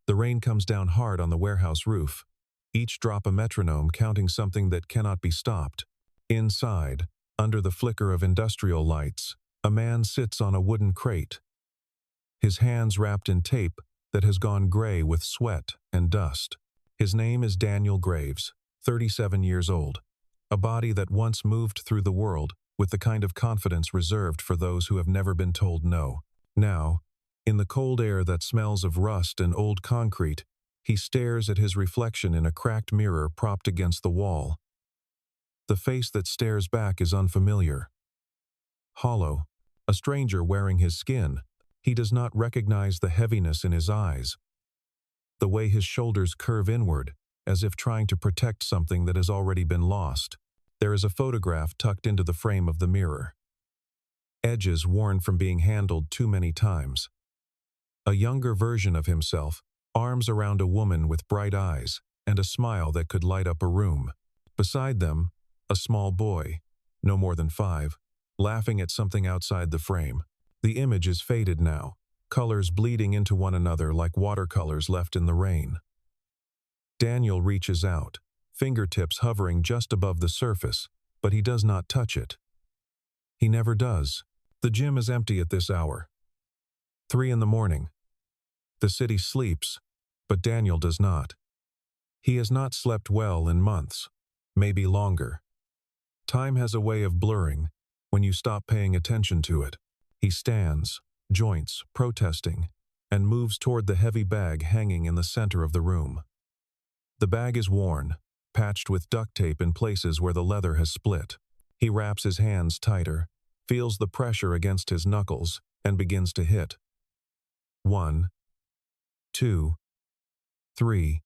The rain comes down hard on the warehouse roof, each drop a metronome counting something that cannot be stopped. Inside, under the flicker of industrial lights, a man sits on a wooden crate, his hands wrapped in tape that has gone gray with sweat and dust. His name is Daniel Graves, 37 years old, a body that once moved through the world with the kind of confidence reserved for those who have never been told no. Now, in the cold air that smells of rust and old concrete, he stares at his reflection in a cracked mirror propped against the wall. The face that stares back is unfamiliar. Hollow, a stranger wearing his skin, he does not recognize the heaviness in his eyes, the way his shoulders curve inward, as if trying to protect something that has already been lost. There is a photograph tucked into the frame of the mirror, edges worn from being handled too many times. A younger version of himself, arms around a woman with bright eyes and a smile that could light up a room. Beside them, a small boy, no more than 5, laughing at something outside the frame. The image is faded now, colors bleeding into one another like watercolors left in the rain. Daniel reaches out, fingertips hovering just above the surface, but he does not touch it. He never does. The gym is empty at this hour. 3 in the morning. The city sleeps, but Daniel does not. He has not slept well in months, maybe longer. Time has a way of blurring when you stop paying attention to it. He stands, joints, protesting, and moves toward the heavy bag hanging in the center of the room. The bag is worn, patched with duct tape in places where the leather has split. He wraps his hands tighter, feels the pressure against his knuckles, and begins to hit. 1, 2, 3,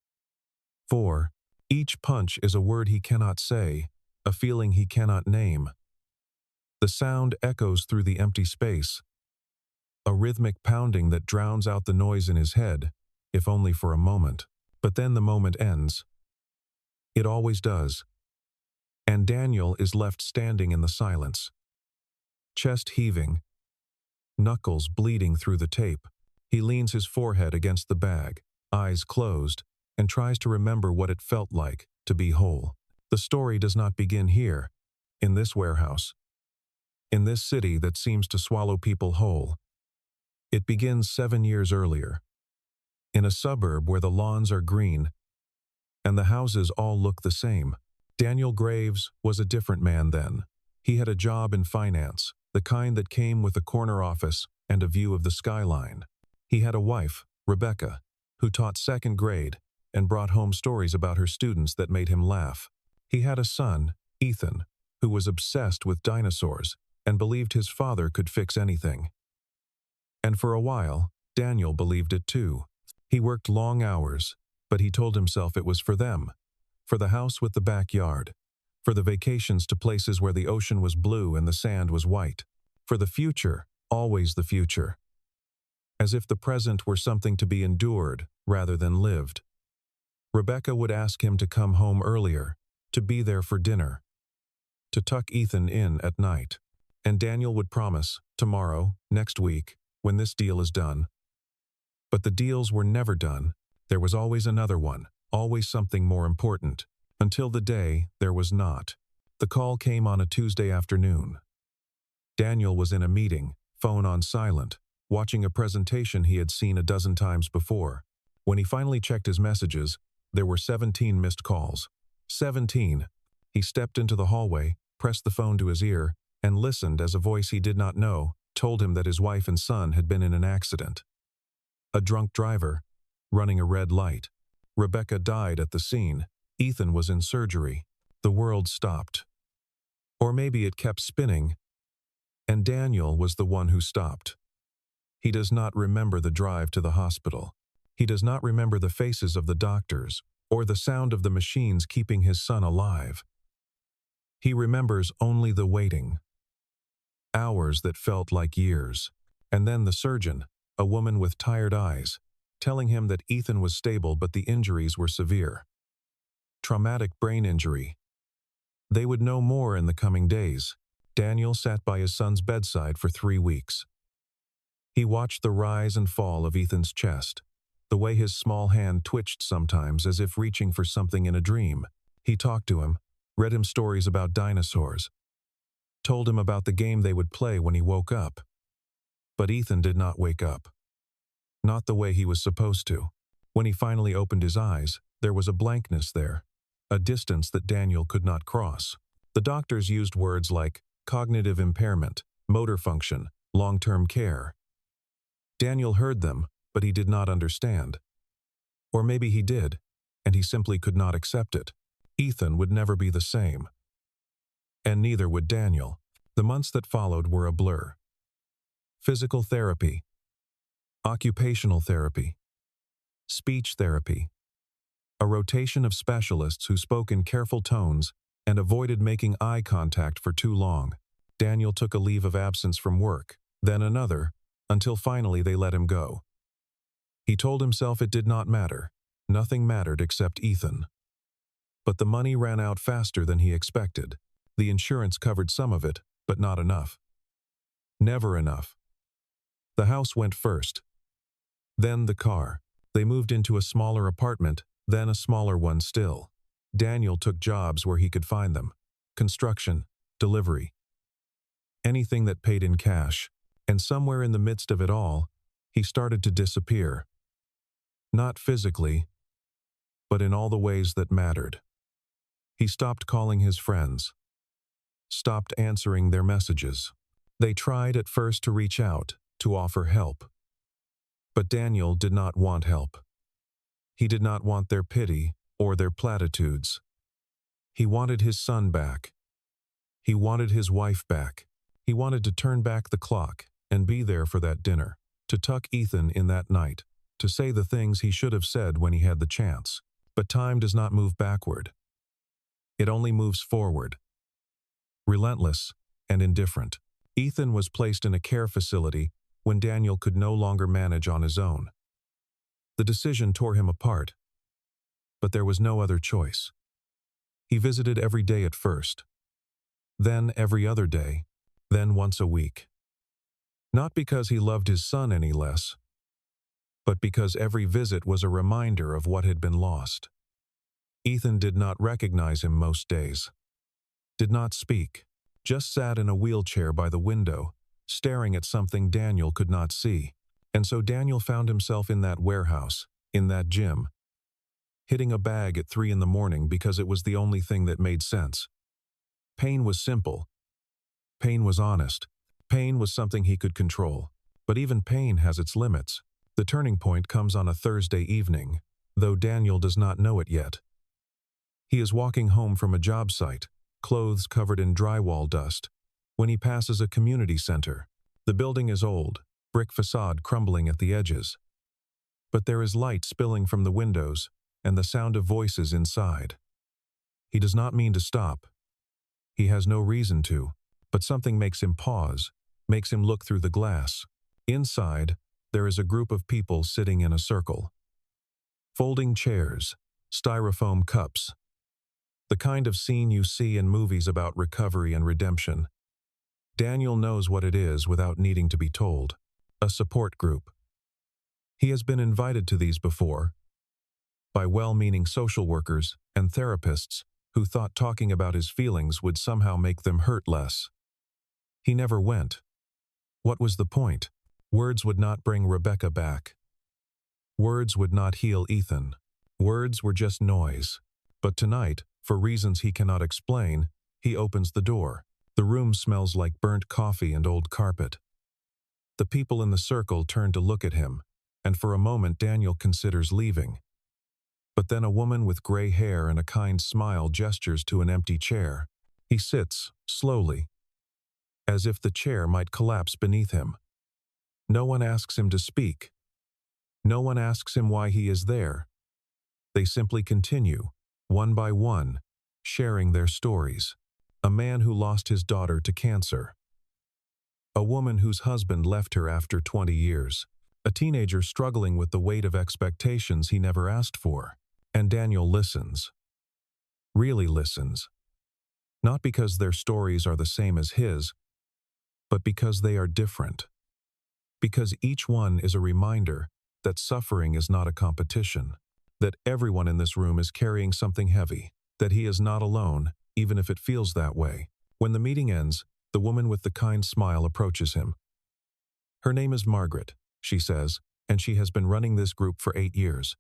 4. Each punch is a word he cannot say, a feeling he cannot name. The sound echoes through the empty space, a rhythmic pounding that drowns out the noise in his head, if only for a moment. But then the moment ends. It always does. And Daniel is left standing in the silence. Chest heaving, knuckles bleeding through the tape. He leans his forehead against the bag, eyes closed, and tries to remember what it felt like to be whole. The story does not begin here, in this warehouse, in this city that seems to swallow people whole. It begins 7 years earlier, in a suburb where the lawns are green and the houses all look the same. Daniel Graves was a different man then. He had a job in finance, the kind that came with a corner office and a view of the skyline. He had a wife, Rebecca, who taught 2nd grade and brought home stories about her students that made him laugh. He had a son, Ethan, who was obsessed with dinosaurs and believed his father could fix anything. And for a while, Daniel believed it too. He worked long hours, but he told himself it was for them, for the house with the backyard, for the vacations to places where the ocean was blue and the sand was white, for the future, always the future. As if the present were something to be endured rather than lived. Rebecca would ask him to come home earlier, to be there for dinner, to tuck Ethan in at night. And Daniel would promise, tomorrow, next week, when this deal is done. But the deals were never done. There was always another one, always something more important, until the day there was not. The call came on a Tuesday afternoon. Daniel was in a meeting, phone on silent, watching a presentation he had seen a dozen times before. When he finally checked his messages, there were 17 missed calls. 17. He stepped into the hallway, pressed the phone to his ear, and listened as a voice he did not know told him that his wife and son had been in an accident. A drunk driver, running a red light. Rebecca died at the scene. Ethan was in surgery. The world stopped. Or maybe it kept spinning, and Daniel was the one who stopped. He does not remember the drive to the hospital. He does not remember the faces of the doctors, or the sound of the machines keeping his son alive. He remembers only the waiting. Hours that felt like years. And then the surgeon, a woman with tired eyes, telling him that Ethan was stable but the injuries were severe. Traumatic brain injury. They would know more in the coming days. Daniel sat by his son's bedside for 3 weeks. He watched the rise and fall of Ethan's chest, The way his small hand twitched sometimes as if reaching for something in a dream. He talked to him, read him stories about dinosaurs, told him about the game they would play when he woke up. But Ethan did not wake up. Not the way he was supposed to. When he finally opened his eyes, there was a blankness there, a distance that Daniel could not cross. The doctors used words like cognitive impairment, motor function, long-term care. Daniel heard them, but he did not understand. Or maybe he did, and he simply could not accept it. Ethan would never be the same. And neither would Daniel. The months that followed were a blur. Physical therapy, occupational therapy, speech therapy, a rotation of specialists who spoke in careful tones and avoided making eye contact for too long. Daniel took a leave of absence from work, then another, until finally they let him go. He told himself it did not matter. Nothing mattered except Ethan. But the money ran out faster than he expected. The insurance covered some of it, but not enough. Never enough. The house went first. Then the car. They moved into a smaller apartment, then a smaller one still. Daniel took jobs where he could find them. Construction, delivery. Anything that paid in cash. And somewhere in the midst of it all, he started to disappear. Not physically, but in all the ways that mattered. He stopped calling his friends. Stopped answering their messages. They tried at first to reach out, to offer help. But Daniel did not want help. He did not want their pity or their platitudes. He wanted his son back. He wanted his wife back. He wanted to turn back the clock and be there for that dinner, to tuck Ethan in that night, to say the things he should have said when he had the chance. But time does not move backward. It only moves forward. Relentless and indifferent. Ethan was placed in a care facility when Daniel could no longer manage on his own. The decision tore him apart, but there was no other choice. He visited every day at first, then every other day, then once a week. Not because he loved his son any less, but because every visit was a reminder of what had been lost. Ethan did not recognize him most days. Did not speak, just sat in a wheelchair by the window, staring at something Daniel could not see. And so Daniel found himself in that warehouse, in that gym, hitting a bag at 3 a.m. because it was the only thing that made sense. Pain was simple. Pain was honest. Pain was something he could control. But even pain has its limits. The turning point comes on a Thursday evening, though Daniel does not know it yet. He is walking home from a job site, clothes covered in drywall dust, when he passes a community center. The building is old, brick facade crumbling at the edges. But there is light spilling from the windows and the sound of voices inside. He does not mean to stop. He has no reason to, but something makes him pause, makes him look through the glass. Inside, there is a group of people sitting in a circle. Folding chairs, styrofoam cups. The kind of scene you see in movies about recovery and redemption. Daniel knows what it is without needing to be told. A support group. He has been invited to these before, by well-meaning social workers and therapists who thought talking about his feelings would somehow make them hurt less. He never went. What was the point? Words would not bring Rebecca back. Words would not heal Ethan. Words were just noise. But tonight, for reasons he cannot explain, he opens the door. The room smells like burnt coffee and old carpet. The people in the circle turn to look at him, and for a moment Daniel considers leaving. But then a woman with gray hair and a kind smile gestures to an empty chair. He sits, slowly, as if the chair might collapse beneath him. No one asks him to speak. No one asks him why he is there. They simply continue, one by one, sharing their stories. A man who lost his daughter to cancer. A woman whose husband left her after 20 years. A teenager struggling with the weight of expectations he never asked for. And Daniel listens. Really listens. Not because their stories are the same as his, but because they are different. Because each one is a reminder that suffering is not a competition, that everyone in this room is carrying something heavy, that he is not alone, even if it feels that way. When the meeting ends, the woman with the kind smile approaches him. Her name is Margaret, she says, and she has been running this group for 8 years.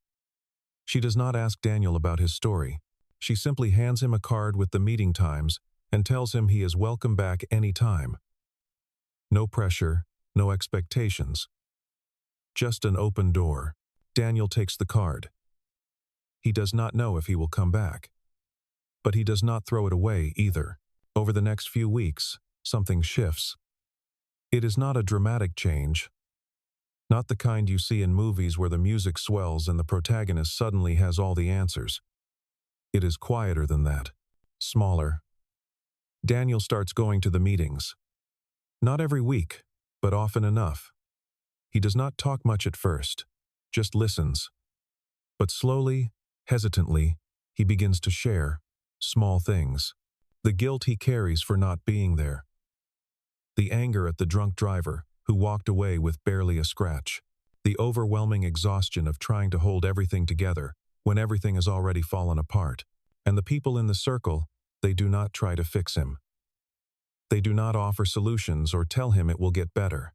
She does not ask Daniel about his story. She simply hands him a card with the meeting times and tells him he is welcome back any time. No pressure, no expectations. Just an open door. Daniel takes the card. He does not know if he will come back. But he does not throw it away either. Over the next few weeks, something shifts. It is not a dramatic change. Not the kind you see in movies where the music swells and the protagonist suddenly has all the answers. It is quieter than that. Smaller. Daniel starts going to the meetings. Not every week, but often enough. He does not talk much at first, just listens. But slowly, hesitantly, he begins to share small things. The guilt he carries for not being there. The anger at the drunk driver who walked away with barely a scratch. The overwhelming exhaustion of trying to hold everything together when everything has already fallen apart. And the people in the circle, they do not try to fix him. They do not offer solutions or tell him it will get better.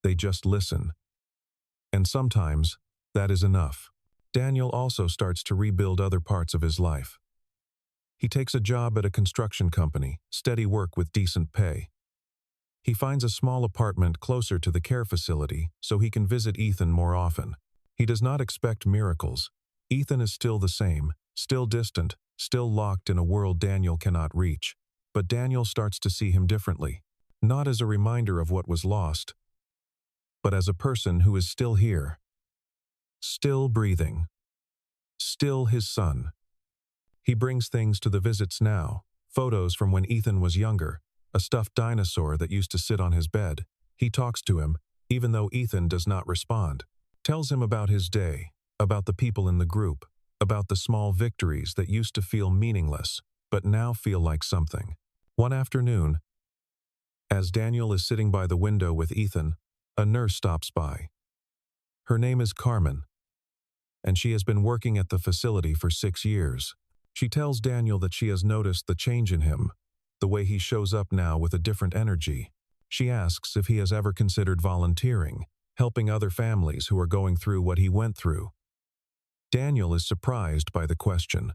They just listen. And sometimes, that is enough. Daniel also starts to rebuild other parts of his life. He takes a job at a construction company, steady work with decent pay. He finds a small apartment closer to the care facility so he can visit Ethan more often. He does not expect miracles. Ethan is still the same, still distant, still locked in a world Daniel cannot reach. But Daniel starts to see him differently, not as a reminder of what was lost, but as a person who is still here, still breathing, still his son. He brings things to the visits now, photos from when Ethan was younger, a stuffed dinosaur that used to sit on his bed. He talks to him, even though Ethan does not respond. Tells him about his day, about the people in the group, about the small victories that used to feel meaningless, but now feel like something. One afternoon, as Daniel is sitting by the window with Ethan, a nurse stops by. Her name is Carmen, and she has been working at the facility for 6 years. She tells Daniel that she has noticed the change in him, the way he shows up now with a different energy. She asks if he has ever considered volunteering, helping other families who are going through what he went through. Daniel is surprised by the question.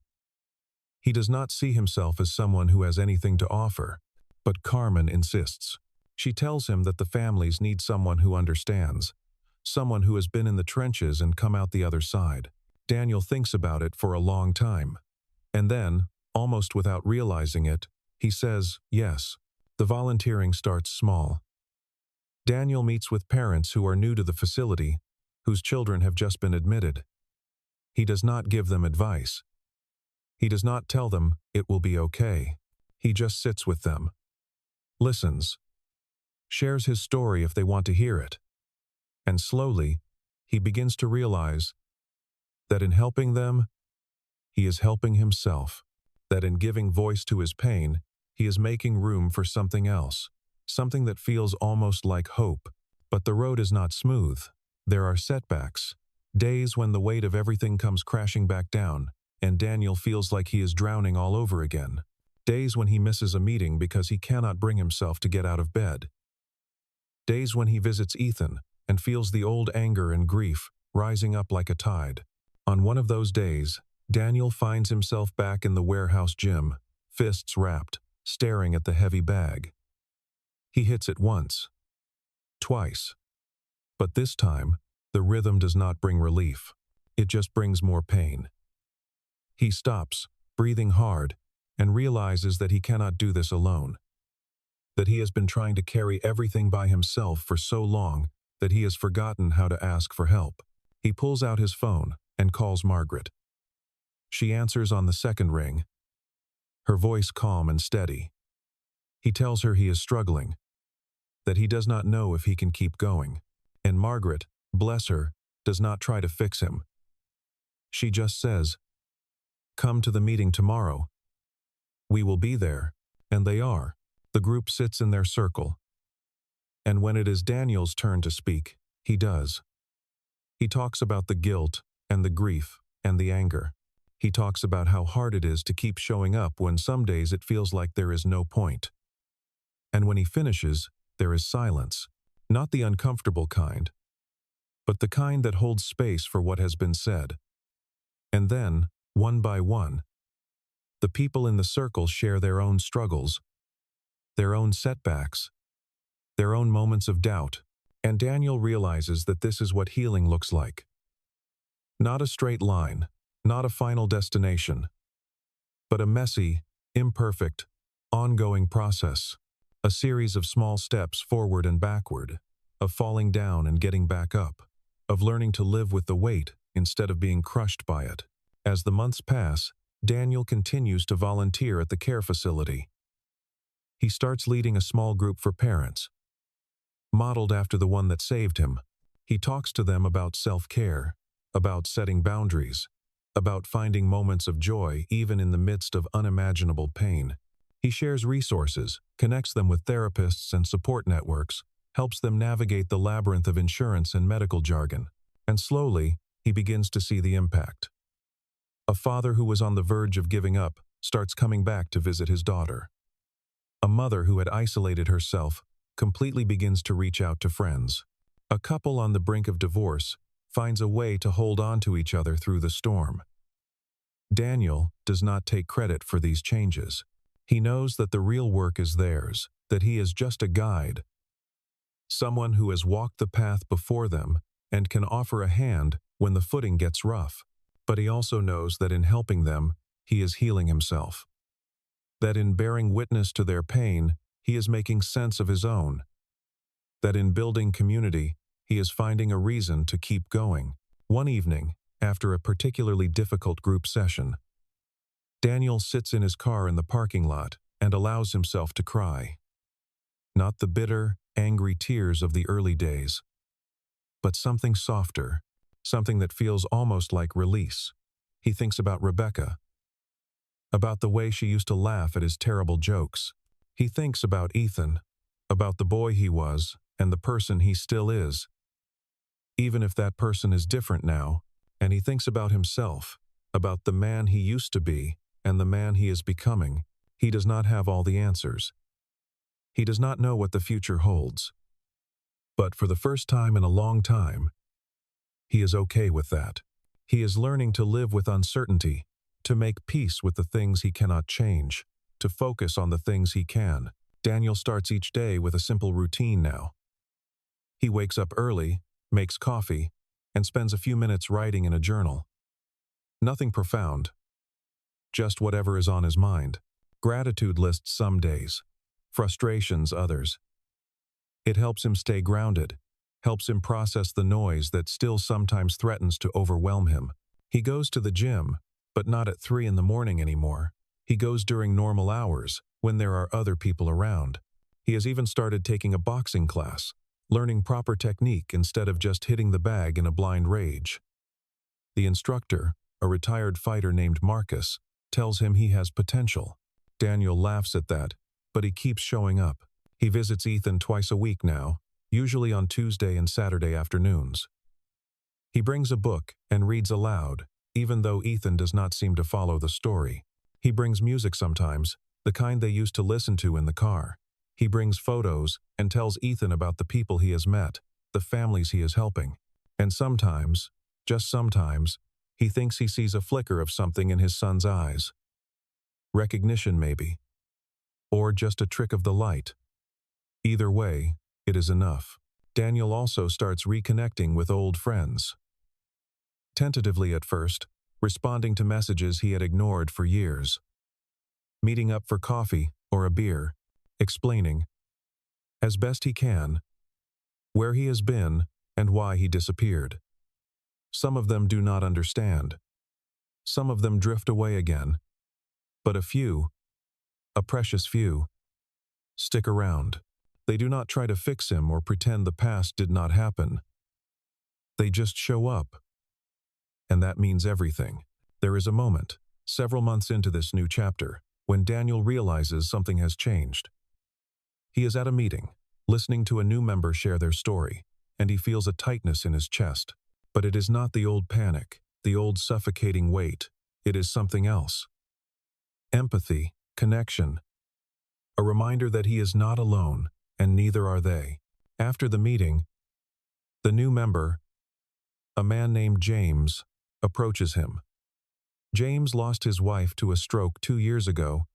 He does not see himself as someone who has anything to offer, but Carmen insists. She tells him that the families need someone who understands, someone who has been in the trenches and come out the other side. Daniel thinks about it for a long time. And then, almost without realizing it, he says yes. The volunteering starts small. Daniel meets with parents who are new to the facility, whose children have just been admitted. He does not give them advice. He does not tell them it will be okay. He just sits with them, listens, shares his story if they want to hear it. And slowly, he begins to realize that in helping them, he is helping himself, that in giving voice to his pain, he is making room for something else, something that feels almost like hope. But the road is not smooth. There are setbacks, days when the weight of everything comes crashing back down, and Daniel feels like he is drowning all over again. Days when he misses a meeting because he cannot bring himself to get out of bed. Days when he visits Ethan and feels the old anger and grief rising up like a tide. On one of those days, Daniel finds himself back in the warehouse gym, fists wrapped, staring at the heavy bag. He hits it once, twice. But this time, the rhythm does not bring relief. It just brings more pain. He stops, breathing hard, and realizes that he cannot do this alone. That he has been trying to carry everything by himself for so long that he has forgotten how to ask for help. He pulls out his phone and calls Margaret. She answers on the second ring, her voice calm and steady. He tells her he is struggling, that he does not know if he can keep going. And Margaret, bless her, does not try to fix him. She just says, "Come to the meeting tomorrow. We will be there," and they are. The group sits in their circle. And when it is Daniel's turn to speak, he does. He talks about the guilt and the grief and the anger. He talks about how hard it is to keep showing up when some days it feels like there is no point. And when he finishes, there is silence. Not the uncomfortable kind, but the kind that holds space for what has been said. And then, one by one, the people in the circle share their own struggles, their own setbacks, their own moments of doubt, and Daniel realizes that this is what healing looks like. Not a straight line, not a final destination, but a messy, imperfect, ongoing process, a series of small steps forward and backward, of falling down and getting back up, of learning to live with the weight instead of being crushed by it. As the months pass, Daniel continues to volunteer at the care facility. He starts leading a small group for parents, modeled after the one that saved him. He talks to them about self-care, about setting boundaries, about finding moments of joy even in the midst of unimaginable pain. He shares resources, connects them with therapists and support networks, helps them navigate the labyrinth of insurance and medical jargon, and slowly, he begins to see the impact. A father who was on the verge of giving up starts coming back to visit his daughter. A mother who had isolated herself completely begins to reach out to friends. A couple on the brink of divorce finds a way to hold on to each other through the storm. Daniel does not take credit for these changes. He knows that the real work is theirs, that he is just a guide, someone who has walked the path before them and can offer a hand when the footing gets rough. But he also knows that in helping them, he is healing himself. That in bearing witness to their pain, he is making sense of his own. That in building community, he is finding a reason to keep going. One evening, after a particularly difficult group session, Daniel sits in his car in the parking lot and allows himself to cry. Not the bitter, angry tears of the early days, but something softer, something that feels almost like release. He thinks about Rebecca, about the way she used to laugh at his terrible jokes. He thinks about Ethan, about the boy he was and the person he still is, even if that person is different now. And he thinks about himself, about the man he used to be and the man he is becoming. He does not have all the answers. He does not know what the future holds. But for the first time in a long time, he is okay with that. He is learning to live with uncertainty, to make peace with the things he cannot change, to focus on the things he can. Daniel starts each day with a simple routine now. He wakes up early, makes coffee, and spends a few minutes writing in a journal. Nothing profound, just whatever is on his mind. Gratitude lists some days, frustrations others. It helps him stay grounded, helps him process the noise that still sometimes threatens to overwhelm him. He goes to the gym, but not at 3 in the morning anymore. He goes during normal hours, when there are other people around. He has even started taking a boxing class, learning proper technique instead of just hitting the bag in a blind rage. The instructor, a retired fighter named Marcus, tells him he has potential. Daniel laughs at that, but he keeps showing up. He visits Ethan twice a week now, usually on Tuesday and Saturday afternoons. He brings a book and reads aloud, even though Ethan does not seem to follow the story. He brings music sometimes, the kind they used to listen to in the car. He brings photos and tells Ethan about the people he has met, the families he is helping. And sometimes, just sometimes, he thinks he sees a flicker of something in his son's eyes. Recognition maybe. Or just a trick of the light. Either way, it is enough. Daniel also starts reconnecting with old friends. Tentatively at first, responding to messages he had ignored for years. Meeting up for coffee or a beer, explaining, as best he can, where he has been and why he disappeared. Some of them do not understand. Some of them drift away again. But a few, a precious few, stick around. They do not try to fix him or pretend the past did not happen. They just show up. And that means everything. There is a moment, several months into this new chapter, when Daniel realizes something has changed. He is at a meeting, listening to a new member share their story, and he feels a tightness in his chest. But it is not the old panic, the old suffocating weight. It is something else. Empathy, connection, a reminder that he is not alone, and neither are they. After the meeting, the new member, a man named James, approaches him. James lost his wife to a stroke 2 years ago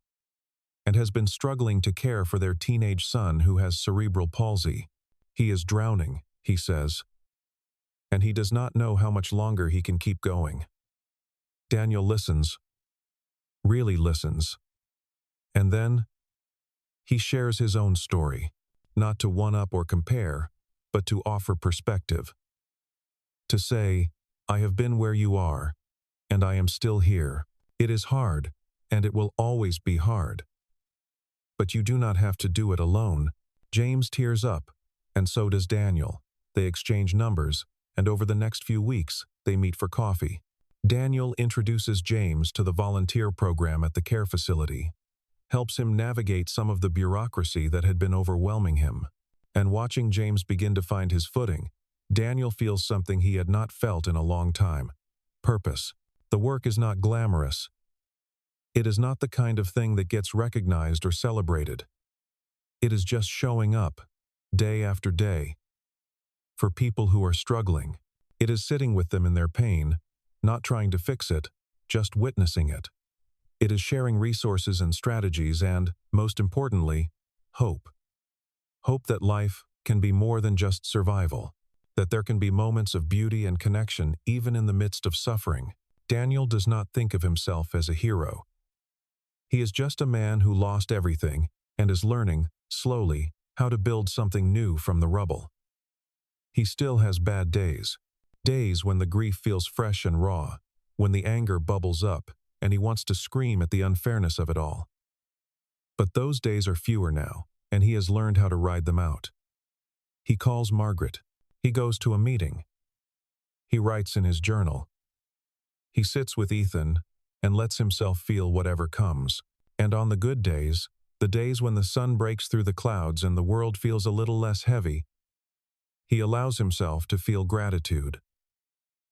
and has been struggling to care for their teenage son who has cerebral palsy. He is drowning, he says, and he does not know how much longer he can keep going. Daniel listens, really listens, and then he shares his own story, not to one-up or compare, but to offer perspective. To say, I have been where you are, and I am still here. It is hard, and it will always be hard. But you do not have to do it alone. James tears up, and so does Daniel. They exchange numbers, and over the next few weeks, they meet for coffee. Daniel introduces James to the volunteer program at the care facility, helps him navigate some of the bureaucracy that had been overwhelming him. And watching James begin to find his footing, Daniel feels something he had not felt in a long time. Purpose. The work is not glamorous. It is not the kind of thing that gets recognized or celebrated. It is just showing up, day after day. For people who are struggling, it is sitting with them in their pain, not trying to fix it, just witnessing it. It is sharing resources and strategies and, most importantly, hope. Hope that life can be more than just survival, that there can be moments of beauty and connection even in the midst of suffering. Daniel does not think of himself as a hero. He is just a man who lost everything and is learning, slowly, how to build something new from the rubble. He still has bad days. Days when the grief feels fresh and raw, when the anger bubbles up, and he wants to scream at the unfairness of it all. But those days are fewer now, and he has learned how to ride them out. He calls Margaret. He goes to a meeting. He writes in his journal. He sits with Ethan and lets himself feel whatever comes. And on the good days, the days when the sun breaks through the clouds and the world feels a little less heavy, he allows himself to feel gratitude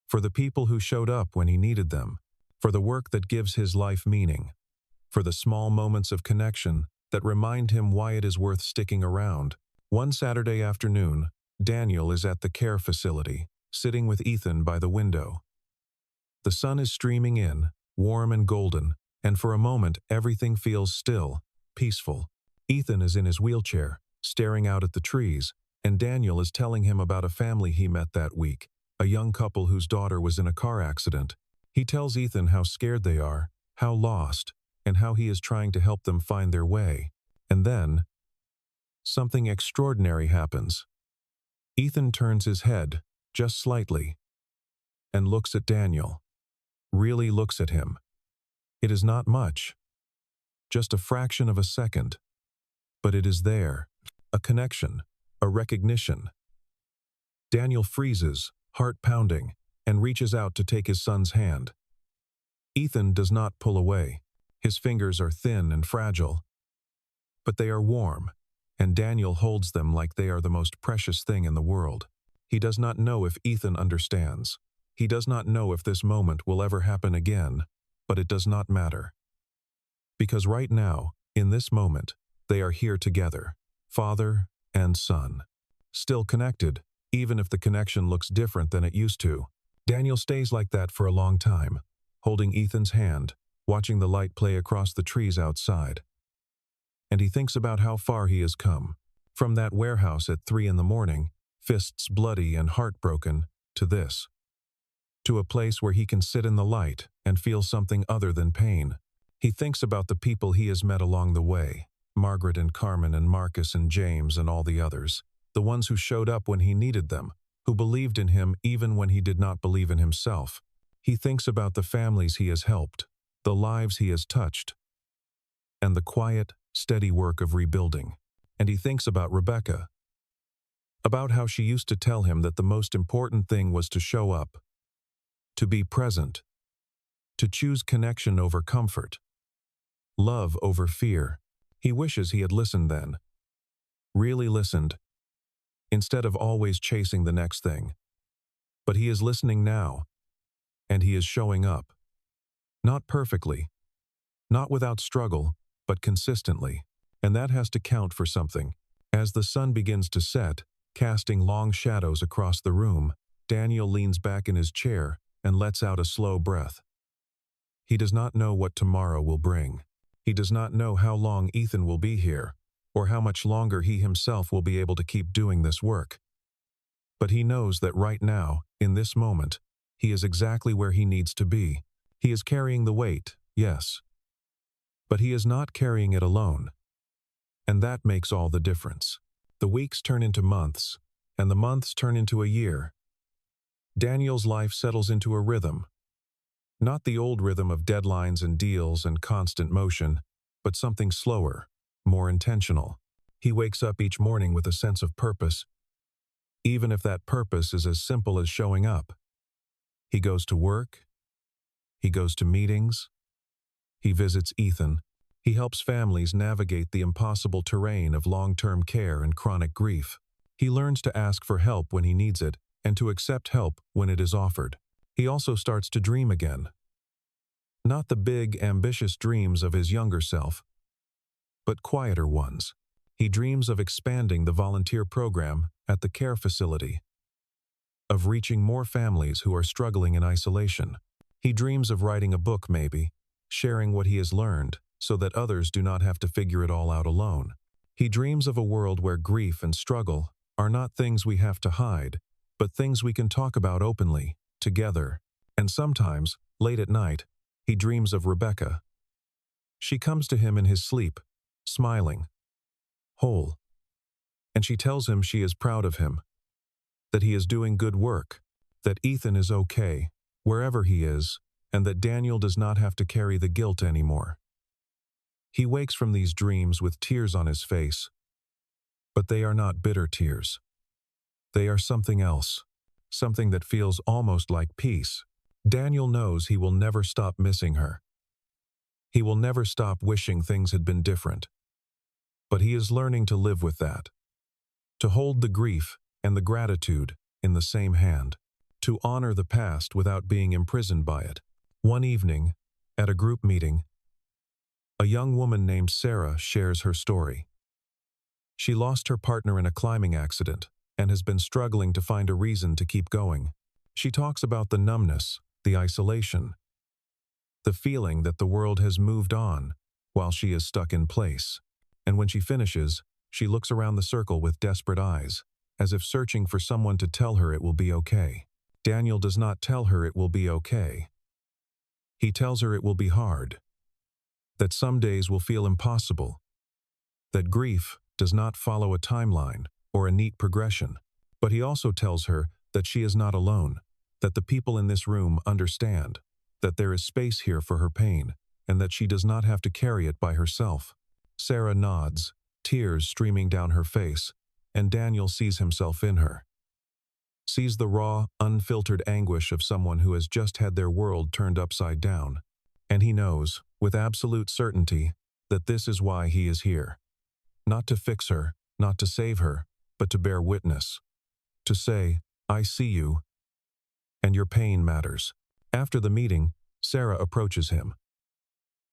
for the people who showed up when he needed them, for the work that gives his life meaning, for the small moments of connection that remind him why it is worth sticking around. One Saturday afternoon, Daniel is at the care facility, sitting with Ethan by the window. The sun is streaming in, warm and golden, and for a moment everything feels still, peaceful. Ethan is in his wheelchair, staring out at the trees, and Daniel is telling him about a family he met that week, a young couple whose daughter was in a car accident. He tells Ethan how scared they are, how lost, and how he is trying to help them find their way. And then, something extraordinary happens. Ethan turns his head, just slightly, and looks at Daniel. Really looks at him. It is not much, just a fraction of a second, but it is there, a connection, a recognition. Daniel freezes, heart pounding, and reaches out to take his son's hand. Ethan does not pull away. His fingers are thin and fragile, but they are warm, and Daniel holds them like they are the most precious thing in the world. He does not know if Ethan understands. He does not know if this moment will ever happen again, but it does not matter. Because right now, in this moment, they are here together, father and son. Still connected, even if the connection looks different than it used to. Daniel stays like that for a long time, holding Ethan's hand, watching the light play across the trees outside. And he thinks about how far he has come, from that warehouse at 3 a.m, fists bloody and heartbroken, to this. To a place where he can sit in the light and feel something other than pain. He thinks about the people he has met along the way, Margaret and Carmen and Marcus and James and all the others, the ones who showed up when he needed them, who believed in him even when he did not believe in himself. He thinks about the families he has helped, the lives he has touched, and the quiet, steady work of rebuilding. And he thinks about Rebecca, about how she used to tell him that the most important thing was to show up, to be present, to choose connection over comfort, love over fear. He wishes he had listened then, really listened, instead of always chasing the next thing. But he is listening now, and he is showing up. Not perfectly, not without struggle, but consistently. And that has to count for something. As the sun begins to set, casting long shadows across the room, Daniel leans back in his chair and lets out a slow breath. He does not know what tomorrow will bring. He does not know how long Ethan will be here, or how much longer he himself will be able to keep doing this work. But he knows that right now, in this moment, he is exactly where he needs to be. He is carrying the weight, yes. But he is not carrying it alone. And that makes all the difference. The weeks turn into months, and the months turn into a year. Daniel's life settles into a rhythm. Not the old rhythm of deadlines and deals and constant motion, but something slower, more intentional. He wakes up each morning with a sense of purpose, even if that purpose is as simple as showing up. He goes to work. He goes to meetings. He visits Ethan. He helps families navigate the impossible terrain of long-term care and chronic grief. He learns to ask for help when he needs it and to accept help when it is offered. He also starts to dream again. Not the big, ambitious dreams of his younger self, but quieter ones. He dreams of expanding the volunteer program at the care facility, of reaching more families who are struggling in isolation. He dreams of writing a book maybe, sharing what he has learned so that others do not have to figure it all out alone. He dreams of a world where grief and struggle are not things we have to hide, but things we can talk about openly, together. And sometimes, late at night, he dreams of Rebecca. She comes to him in his sleep, smiling, whole. And she tells him she is proud of him, that he is doing good work, that Ethan is okay, wherever he is, and that Daniel does not have to carry the guilt anymore. He wakes from these dreams with tears on his face, but they are not bitter tears. They are something else, something that feels almost like peace. Daniel knows he will never stop missing her. He will never stop wishing things had been different. But he is learning to live with that, to hold the grief and the gratitude in the same hand, to honor the past without being imprisoned by it. One evening, at a group meeting, a young woman named Sarah shares her story. She lost her partner in a climbing accident and has been struggling to find a reason to keep going. She talks about the numbness, the isolation, the feeling that the world has moved on while she is stuck in place. And when she finishes, she looks around the circle with desperate eyes, as if searching for someone to tell her it will be okay. Daniel does not tell her it will be okay. He tells her it will be hard, that some days will feel impossible, that grief does not follow a timeline or a neat progression. But he also tells her that she is not alone, that the people in this room understand, that there is space here for her pain, and that she does not have to carry it by herself. Sarah nods, tears streaming down her face, and Daniel sees himself in her. Sees the raw, unfiltered anguish of someone who has just had their world turned upside down. And he knows, with absolute certainty, that this is why he is here. Not to fix her, not to save her, but to bear witness. To say, I see you, and your pain matters. After the meeting, Sarah approaches him.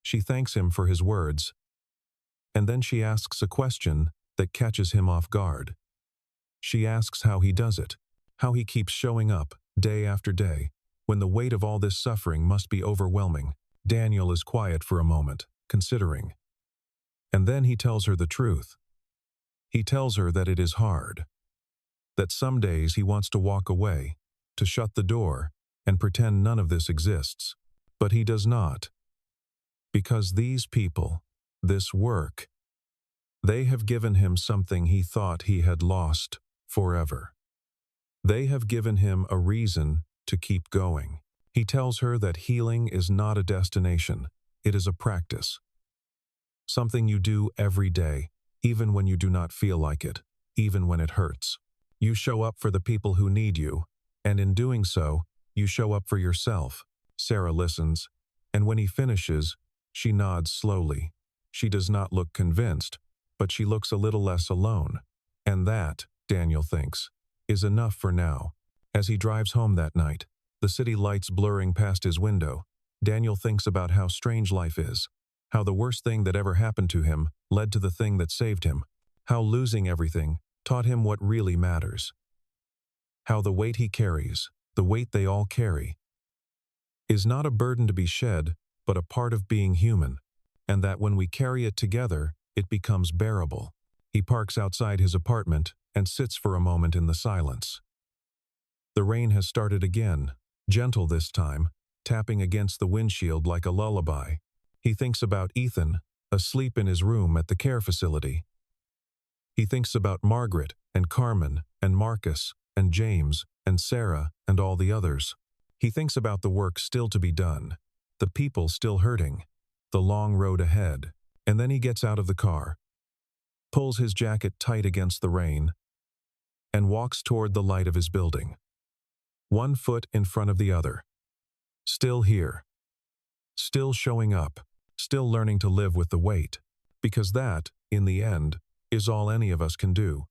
She thanks him for his words, and then she asks a question that catches him off guard. She asks how he does it, how he keeps showing up, day after day, when the weight of all this suffering must be overwhelming. Daniel is quiet for a moment, considering. And then he tells her the truth. He tells her that it is hard, that some days he wants to walk away, to shut the door, and pretend none of this exists. But he does not. Because these people, this work, they have given him something he thought he had lost forever. They have given him a reason to keep going. He tells her that healing is not a destination, it is a practice. Something you do every day, even when you do not feel like it, even when it hurts. You show up for the people who need you, and in doing so, you show up for yourself. Sarah listens, and when he finishes, she nods slowly. She does not look convinced, but she looks a little less alone. And that, Daniel thinks, is enough for now. As he drives home that night, the city lights blurring past his window, Daniel thinks about how strange life is, how the worst thing that ever happened to him led to the thing that saved him, how losing everything taught him what really matters, how the weight he carries, the weight they all carry, is not a burden to be shed, but a part of being human, and that when we carry it together, it becomes bearable. He parks outside his apartment and sits for a moment in the silence. The rain has started again, gentle this time, tapping against the windshield like a lullaby. He thinks about Ethan, asleep in his room at the care facility. He thinks about Margaret and Carmen and Marcus and James and Sarah and all the others. He thinks about the work still to be done, the people still hurting, the long road ahead, and then he gets out of the car, pulls his jacket tight against the rain, and walks toward the light of his building. One foot in front of the other. Still here. Still showing up. Still learning to live with the weight. Because that, in the end, is all any of us can do.